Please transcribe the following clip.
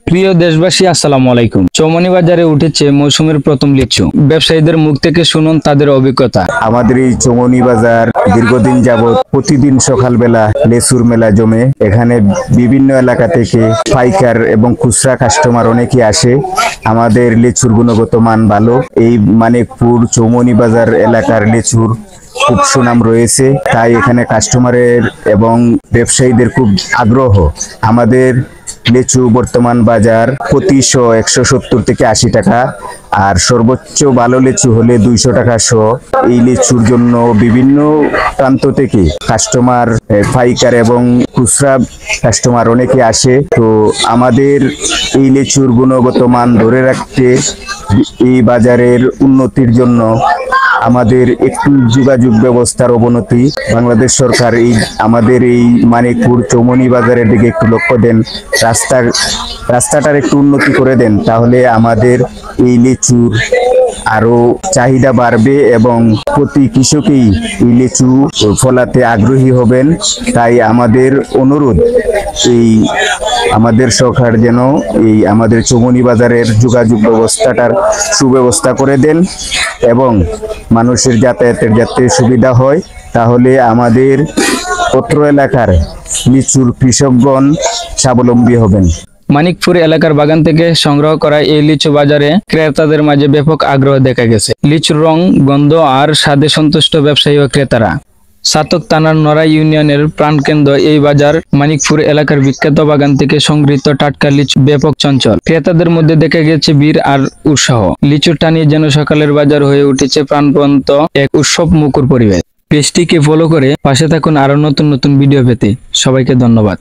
প্রিয় দেশবাসী, আসসালামু আলাইকুম। চৌমনি বাজারে উঠেছে মৌসুমের প্রথম লিচু। ব্যবসায়ীদের মুখ থেকে শুনুন তাদের অভিজ্ঞতা। আমাদের এই চৌমনি বাজার দীর্ঘদিন যাবৎ প্রতিদিন সকালবেলা লেচুর মেলা জমে। এখানে বিভিন্ন এলাকা থেকে পাইকার এবং খুচরা কাস্টমার অনেকে আসে। আমাদের লেচুর গুণগত মান ভালো। এই মানিকপুর চৌমনি বাজার এলাকার লেচুর খুব সুনাম রয়েছে, তাই এখানে কাস্টমারের এবং ব্যবসায়ীদের খুব আগ্রহ। আমাদের লিচু বর্তমান বাজার প্রতি 170 থেকে 80 টাকা, আর সর্বোচ্চ ভালো লিচু হলে 200 টাকা শ। এই লিচুর জন্য বিভিন্ন প্রান্ত থেকে কাস্টমার, পাইকার এবং খুচরা কাস্টমার অনেকে আসে। তো আমাদের এই লিচুর গুণগত মান ধরে রাখতে এই বাজারের উন্নতির জন্য আমাদের একটু যোগাযোগ ব্যবস্থার অবনতি। বাংলাদেশ সরকার আমাদের এই মানিকপুর চৌমনি বাজারের দিকে একটু লক্ষ্য দেন, রাস্তাটার একটু উন্নতি করে দেন, তাহলে আমাদের এই লিচুর আরো চাহিদা বাড়বে এবং প্রতি কৃষকই এই লিচু ফলাতে আগ্রহী হবেন। তাই আমাদের অনুরোধ, এই আমাদের সরকার যেন এই আমাদের চৌমনি বাজারের যোগাযোগ ব্যবস্থাটার সুব্যবস্থা করে দেন এবং মানুষের যাতায়াতের যাতে সুবিধা হয়, তাহলে আমাদের অত্র এলাকার লিচুর কৃষকগণ স্বাবলম্বী হবেন। মানিকপুর এলাকার বাগান থেকে সংগ্রহ করা এই লিচু বাজারে ক্রেতাদের মাঝে ব্যাপক আগ্রহ দেখা গেছে। লিচুর রং, গন্ধ আর স্বাদে সন্তুষ্ট ব্যবসায়ী ও ক্রেতারা। সাতক থানার নড়াই ইউনিয়নের প্রাণকেন্দ্র এই বাজার মানিকপুর এলাকার বিখ্যাত বাগান থেকে সংগৃহীত টাটকা লিচু ব্যাপক চঞ্চল। ক্রেতাদের মধ্যে দেখা গেছে বীর আর উৎসাহ। লিচুর টানিয়ে যেন সকালের বাজার হয়ে উঠেছে প্রাণবন্ত এক উৎসব মুখর পরিবেশ। পেজটিকে ফলো করে পাশে থাকুন আরো নতুন নতুন ভিডিও পেতে। সবাইকে ধন্যবাদ।